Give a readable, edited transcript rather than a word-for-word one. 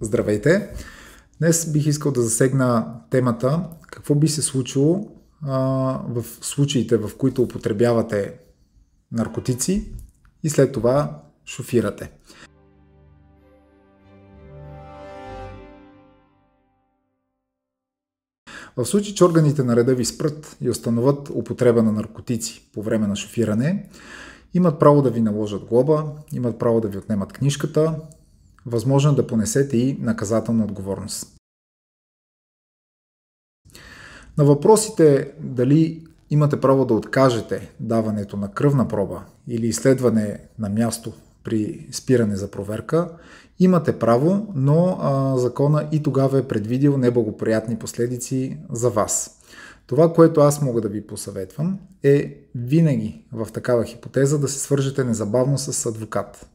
Здравейте! Днес бих искал да засегна темата какво би се случило в случаите, в които употребявате наркотици и след това шофирате. В случай, че органите на реда ви спрат и установят употреба на наркотици по време на шофиране, имат право да ви наложат глоба, имат право да ви отнемат книжката, възможно да понесете и наказателна отговорност. На въпросите дали имате право да откажете даването на кръвна проба или изследване на място при спиране за проверка, имате право, но закона и тогава е предвидил неблагоприятни последици за вас. Това, което аз мога да ви посъветвам, е винаги в такава хипотеза да се свържете незабавно с адвокат.